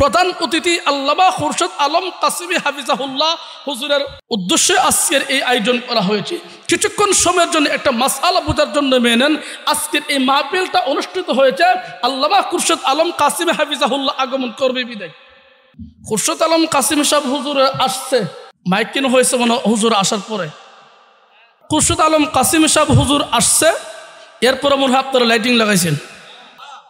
প্রধান অতিথি আল্লামা খুরশেদ আলম কাসিমি হাফিজাহুল্লাহ হুজুরের উদ্দেশ্যে আজকের এই আয়োজন করা হয়েছে। কিছুক্ষণ সময়ের জন্য একটা মাসআলা বোঝার জন্য মেনে নেন। আজকের এই মাহফিলটা অনুষ্ঠিত হয়েছে আল্লামা খুরশেদ আলম কাসিমি হাফিজাহুল্লাহ আগমন করবে বিদায়। খুরশেদ আলম কাসিমি সাহেব হুজুর আসছে, মাইকিন হয়েছে মনে হুজুর আসার পরে। খুরশেদ আলম কাসিমি সাহেব হুজুর আসছে, এরপরে মনে হয় আপনারা লাইটিং লাগাইছেন।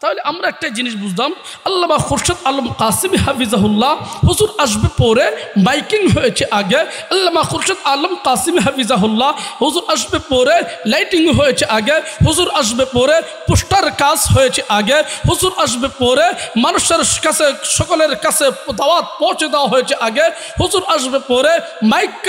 তাহলে আমরা একটা জিনিস বুঝলাম, আল্লামা খুরশেদ আলম কাসিমি হাফিজাহুল্লাহ হুজুর আসবে পরে, মাইকিং হয়েছে আগে। আল্লামা খুরশেদ আলম কাসিমি হাফিজাহুল্লাহ হুজুর আসবে পরে, লাইটিং হয়েছে আগে। হুজুর আসবে পরে, পোস্টার কাজ হয়েছে আগে। হুজুর আসবে পরে, মানুষের কাছে সকলের কাছে দাওয়াত পৌঁছে দেওয়া হয়েছে আগে। হুজুর আসবে পরে, মাইক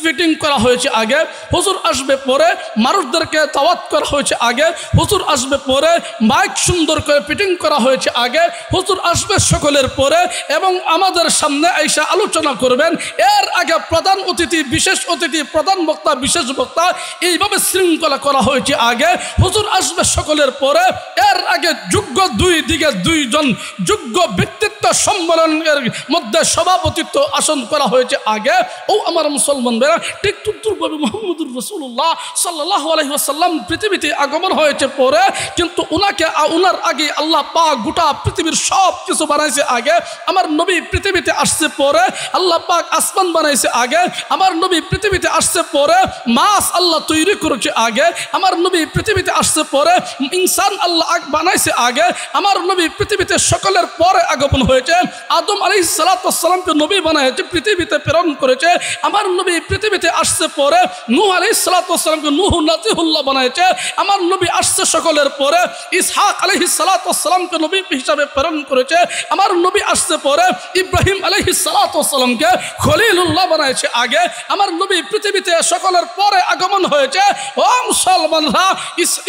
ফিটিং করা হয়েছে আগে। হুজুর আসবে পরে, মানুষদেরকে দাওয়াত করা হয়েছে আগে। হুজুর আসবে পরে, মাইক সুন্দর ফিটিং করা হয়েছে আগে। হুজুর আসবে সকলের পরে এবং আমাদের সামনে আইসা আলোচনা করবেন। এর আগে প্রধান অতিথি, বিশেষ অতিথি, প্রধান বক্তা, বিশেষ বক্তা, এইভাবে শৃঙ্খলা করা হয়েছে আগে। হুজুর আসবে সকলের পরে, এর আগে যোগ্য দুই দিকে দুইজন যোগ্য ব্যক্তিত্ব সম্মেলনের মধ্যে সভাপতিত্ব আসন করা হয়েছে আগে। ও আমার মুসলমান ভাইরা, ঠিক তদ্রুপভাবে মুহাম্মদুর রাসূলুল্লাহ সাল্লাল্লাহু আলাইহি ওয়াসাল্লাম পৃথিবীতে আগমন হয়েছে পরে, কিন্তু উনার আগে আল্লাহ পাক গোটা পৃথিবীর সব কিছু বানাইছে আগে। আমার নবী পৃথিবীতে আসছে পরে, আল্লাহ পাক আসমান বানাইছে আগে। আমার নবী পৃথিবীতে আসছে পরে, মাছ আল্লাহ তৈরি করেছে আগে। আমার নবী পৃথিবীতে আসছে পরে, ইনসান আল্লাহ বানাইছে আগে। আমার নবী পৃথিবীতে সকলের পরে আগমন হয়েছে। আদম আলাইহিস সালাতু ওয়াস সালামকে নবী বানাইছে, পৃথিবীতে প্রেরণ করেছে। আমার নবী পৃথিবীতে আসছে পরে, নূহ আলাইহিস সালাতু ওয়াস সালামকে নূহ নাতিহুল্লাহ বানাইছে। আমার নবী আসছে সকলের পরে, ইসহাক আলাইহিস সালাতু ওয়াস সালামকে নবী হিসাবে প্রেরণ করেছে। আমার নবী আসছে পরে, ইব্রাহিম আলাইহিস সালাতু ওয়াস সালামকে খলিলুল্লাহ বানাইছে আগে। আমার নবী পৃথিবীতে সকলের পরে আগমন হয়েছে। ও মুসলমানরা,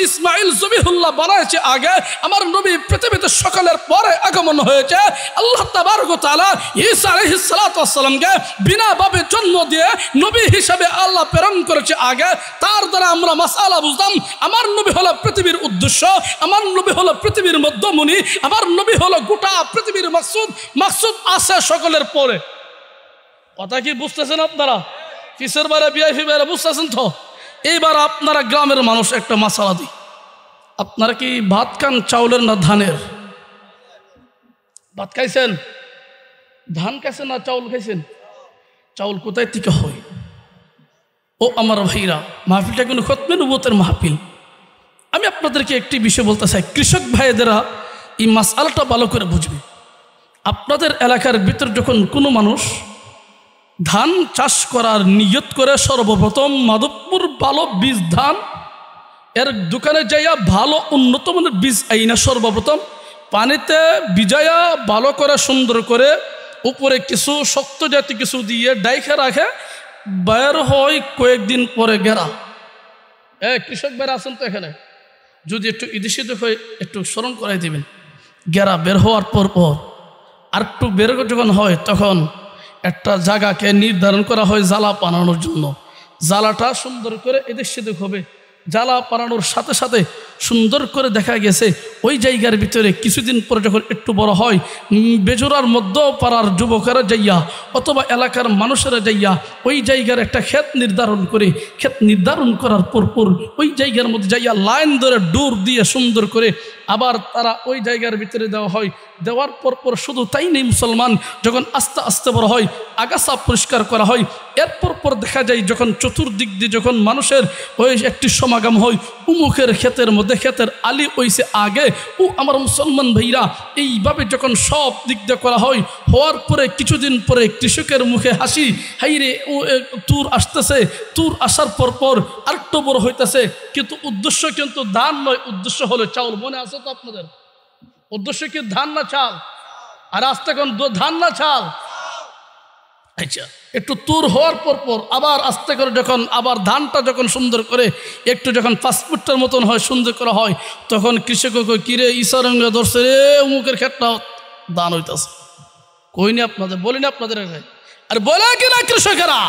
ইসমাইল জবিহুল্লাহ বানাইছে আগে। আমার নবী পৃথিবীতে সকলের পরে আগমন হয়েছে। আল্লাহ তাবারক ওয়া তাআলা ঈসা আলাইহিস সালাতু ওয়াস সালামকে বিনা ভাবে জন্ম দিয়ে নবী হিসাবে আল্লাহ প্রেরণ করেছে আগে। তার দ্বারা আমরা মাসআলা বুঝলাম, আমার নবী হলো পৃথিবীর উদ্দেশ্য, আমার নবী হলো পৃথিবীর মধ্যমণি, আমার নবী হলো গোটা পৃথিবীর মাকসুদ আছে সকলের পরে। কথা কি বুঝতেছেন আপনারা? কিসের বারে বিআইপি বারে বুঝতেছেন তো? এইবার আপনারা গ্রামের মানুষ একটা মাসালা দিই, আপনারা কি ভাত খান চাউলের না ধানের? ভাত খাইছেন? ধান খাইছেন না চাউল খাইছেন? চাউল কোথায় থেকে হয়? ও আমার ভাইরা, মাহফিলটা কোনো খতমে নবুয়তের মাহফিল। আমি আপনাদেরকে একটি বিষয় বলতে চাই, কৃষক ভাইদেরা এই মাসআলাটা ভালো করে বুঝবে। আপনাদের এলাকার ভিতর যখন কোনো মানুষ ধান চাষ করার নিয়ত করে, সর্বপ্রথম মাধবপুর ভালো বীজ ধান এর দোকানে যাইয়া ভালো উন্নত মানের বীজ আইনা সর্বপ্রথম পানিতে ভিজাইয়া ভালো করে সুন্দর করে উপরে কিছু শক্ত জাতীয় কিছু দিয়ে ডাইখে রাখে, বের হয় কয়েকদিন পরে গেরা। কৃষক ভাইরা আছেন তো এখানে, যদি একটু ইদিশিত হয়ে একটু স্মরণ করাই দেবেন। গেরা বের হওয়ার পর আর একটু বের যখন হয়, তখন একটা জায়গাকে নির্ধারণ করা হয় জ্বালা বানানোর জন্য। জ্বালাটা সুন্দর করে এদিক সেদিক হবে। জ্বালা বানানোর সাথে সাথে সুন্দর করে দেখা গেছে ওই জায়গার ভিতরে কিছুদিন পরে যখন একটু বড় হয়, বেজোরার মধ্যে পাড়ার যুবকেরা যাইয়া অথবা এলাকার মানুষেরা যাইয়া ওই জায়গার একটা ক্ষেত নির্ধারণ করে, ক্ষেত নির্ধারণ করার পর ওই জায়গার মধ্যে যাইয়া লাইন ধরে ডোর দিয়ে সুন্দর করে আবার তারা ওই জায়গার ভিতরে দেওয়া হয়। দেওয়ার পর শুধু তাই নেই, মুসলমান যখন আস্তে আস্তে বড় হয়, আগাছা পরিষ্কার করা হয়। এরপর দেখা যায় যখন চতুর্দিক দিয়ে যখন মানুষের ওই একটি সমাগম হয়, উমুখের ক্ষেতের মধ্যে ক্ষেতের আলি ওইসে আগে। ও আমার মুসলমান ভাইরা, এইভাবে যখন সব দিক দিয়ে করা হয়, হওয়ার পরে কিছুদিন পরে কৃষকের মুখে হাসি, হাইরে ও তুর আসতেছে, তুর আসার পর আরেকটু বড় হইতেছে। কিন্তু উদ্দেশ্য কিন্তু ধান নয়, উদ্দেশ্য হলো চাউল। মনে আছে তো আপনাদের? উদ্দেশ্য কি ধান না চাল? আর আজ তখন ধান না চাল? আচ্ছা, একটু তুর হওয়ার পর আবার আস্তে করে যখন আবার ধানটা যখন সুন্দর করে একটু যখন 5 ফুটের মতন হয়, সুন্দর করা হয়, তখন কৃষক কিরে ইসারঙ্গে ধরছে রে, অমুকের ক্ষেতটা ধান হইতেছে। কইনি আপনাদের, বলিনি আপনাদের? আর বলে কিনা কৃষকেরা,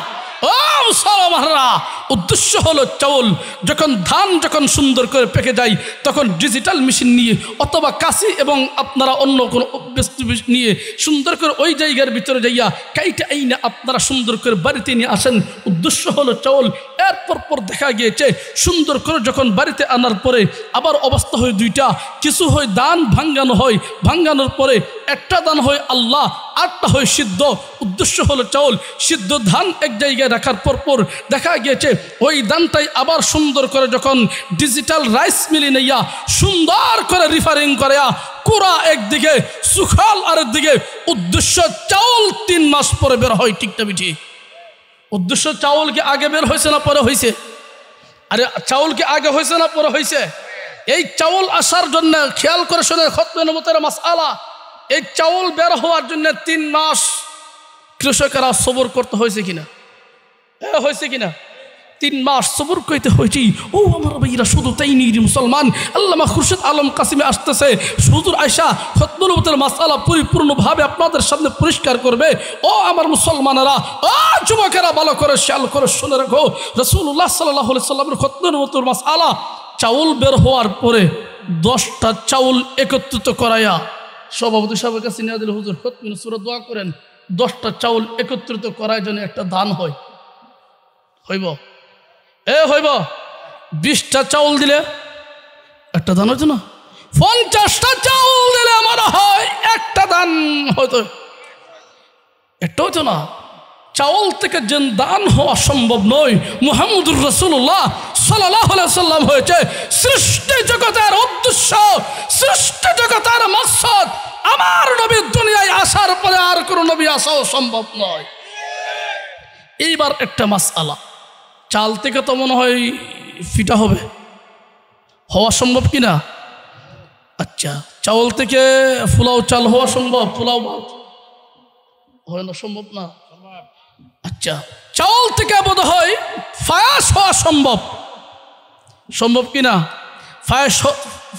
ও মুসলমানরা, উদ্দেশ্য হলো চাউল যখন ধান যখন সুন্দর করে পেকে যায় তখন ডিজিটাল মেশিন নিয়ে অথবা কাশি এবং আপনারা অন্য কোনো বস্তু নিয়ে সুন্দর করে ওই জায়গার ভিতরে যাইয়া কাইটা আইনা আপনারা সুন্দর করে বাড়িতে নিয়ে আসেন। উদ্দেশ্য হলো চাউল। এরপর পর দেখা গিয়েছে সুন্দর করে যখন বাড়িতে আনার পরে আবার অবস্থা হয় দুইটা, কিছু হয় দান ভাঙ্গানো হয়, ভাঙ্গানোর পরে একটা দান হয় আল্লাহ, আটটা হয় সিদ্ধ। উদ্দেশ্য হলো চাউল। সিদ্ধ ধান এক জায়গায় রাখার পর দেখা গিয়েছে ওই ধানটাই আবার সুন্দর করে যখন ডিজিটাল রাইস মিলে নেইয়া সুন্দর করে রিফারিং করে কুড়া একদিকে সুখাল আরেক দিকে। উদ্দেশ্য চাউল 3 মাস পরে বের হয়। ঠিকটা বিঠি? উদ্দেশ্য চাউল কি আগে বের হয়েছে না পরে হয়েছে? আরে চাউল কি আগে হয়েছে না পরে হয়েছে? এই চাউল আসার জন্য খেয়াল করে শুনে খতমে নবুয়তের মাসআলা, এই চাউল বের হওয়ার জন্য 3 মাস কৃষকেরা সবর করতে হয়েছে কিনা? হয়েছে কিনা? 3 মাস সবর করতে হয়েছে। ও আমার ভাইরা, শুধু তাই নিয়ে মুসলমান আল্লামা খুরশেদ আলম কাসিমে আসতেছে, হুজুর আয়েশা খতমে নবুয়তের মাসআলা পরিপূর্ণভাবে আপনাদের সামনে পরিষ্কার করবে। ও আমার মুসলমানেরা, ও যুবকেরা, ভালো করে খেয়াল করে শুনে রাখো, রাসূলুল্লাহ সাল্লাল্লাহু আলাইহি সাল্লামের খতমে নবুয়তের মাসআলা চাউল বের হওয়ার পরে 10টা চাউল একত্রিত করাইয়া সভাপতি সাহেবের কাছে নিয়ে দিল, হুজুর খতমে সূরা দোয়া করেন 10টা চাউল একত্রিত করার জন্য একটা দান হয়। হইব? হইব? 20টা চাউল দিলে একটা দান হইতো না? 50টা চাউল দিলে আমার হয় একটা দান হইতো, একটা হইতো না? চাউল থেকে যে দান হওয়া সম্ভব নয়। মুহাম্মদুর রাসূলুল্লাহ সাল্লাল্লাহু আলাইহি সাল্লাম হয়েছে সৃষ্টি জগতের উদ্দেশ্য, সৃষ্টি জগতের মাকসাদ। আমার নবী দুনিয়ায় আসার পরে আর কোনো নবী আসাও সম্ভব নয়। এইবার একটা মাসআলা, চাল থেকে তো মনে হয় ফিটা হবে, হওয়া সম্ভব কিনা? আচ্ছা, চাউল থেকে পোলাও চাল হওয়া সম্ভব? পোলাও ভাত হয় না? সম্ভব না? আচ্ছা, চাউল থেকে বোধ হয় পায়াস হওয়া সম্ভব, সম্ভব কিনা?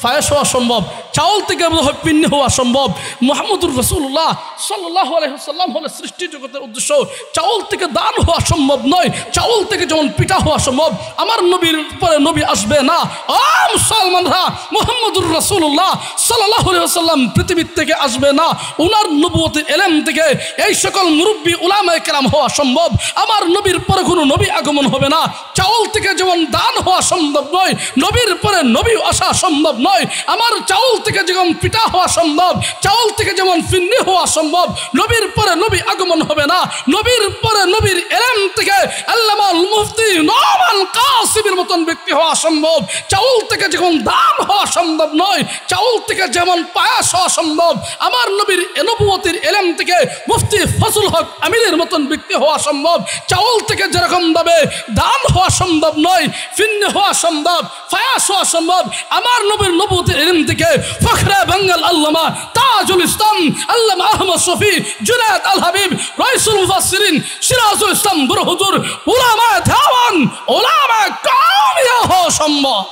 পায়াস হওয়া সম্ভব। চাউল থেকে বোধ হয় পিন্নি হওয়া সম্ভব। মুহাম্মদুর রাসূলুল্লাহ সাল্লাল্লাহু আলাইহি ওয়াসাল্লাম হলো সৃষ্টি জগতের উদ্দেশ্য। চাউল থেকে দান হওয়া সম্ভব নয়। চাউল থেকে যেমন পিঠা হওয়া সম্ভব, আমার নবীর পরে নবী আসবে না। ও মুসলমানরা, মুহাম্মদুর রাসূলুল্লাহ সাল্লাল্লাহু আলাইহি ওয়াসাল্লাম পৃথিবীর থেকে আসবে না। উনার নবুয়তের ইলম থেকে এই সকল মুরব্বী উলামায়ে কেরাম হওয়া সম্ভব। আমার নবীর পরে কোনো নবী আগমন হবে না। চাউল থেকে যেমন দান হওয়া সম্ভব নয়, নবীর পরে নবী আসা সম্ভব নয়। আমার চাউল থেকে যেমন পিঠা হওয়া সম্ভব, চাউল থেকে যেমন ফিন্নি হওয়া সম্ভব, নবীর পরে নবী আগমন হবে না। নবীর পরে নবীর ইলম থেকে আল্লামা মুফতি নোমান কাসিমের মতন ব্যক্তি হওয়া সম্ভব। চাউল থেকে যেমন দান হওয়া সম্ভব নয়, চাউল থেকে যেমন পায়াস হওয়া সম্ভব, আমার নবীর নবুয়তের ইলম থেকে মুফতি ফজল হক আমিনের মতন ব্যক্তি হওয়া সম্ভব। চাউল থেকে যেরকম ভাবে দান হওয়া সম্ভব নয়, ফিন্নি হওয়া সম্ভব, পায়াস হওয়া সম্ভব, আমার নবীর নবুয়তের ইলম থেকে ফখরে বাঙ্গাল আল্লামা তাজুল ইসলাম আল্লামা আহমদ শফি জুনায়েদ আল হাবিব রাইসুল মুফাসসিরিন সিরাজুল ইসলাম বুর হুজুর উলামায়ে দেওয়ান উলামায়ে কামিয়া হওয়া সম্ভব।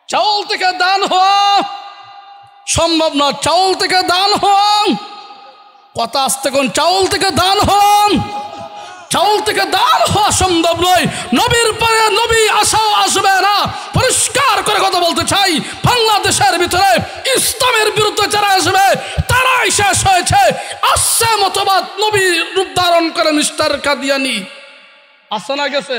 চাউল থেকে দান হওয়া সম্ভব না। চাউল থেকে দান হওয়া, কথা আসতে কোন, চাউল থেকে দান হওয়া, চাউল থেকে দান হওয়া সম্ভব নয়। নবীর পরে নবী আসাও আসবে না। পরিষ্কার করে কথা বলতে চাই, বাংলাদেশের ভিতরে ইসলামের বিরুদ্ধে যারা আসবে তারাই শেষ হয়েছে। আসছে মতবাদ নবী রূপ ধারণ করে মিস্টার কাদিয়ানি, আসে না গেছে?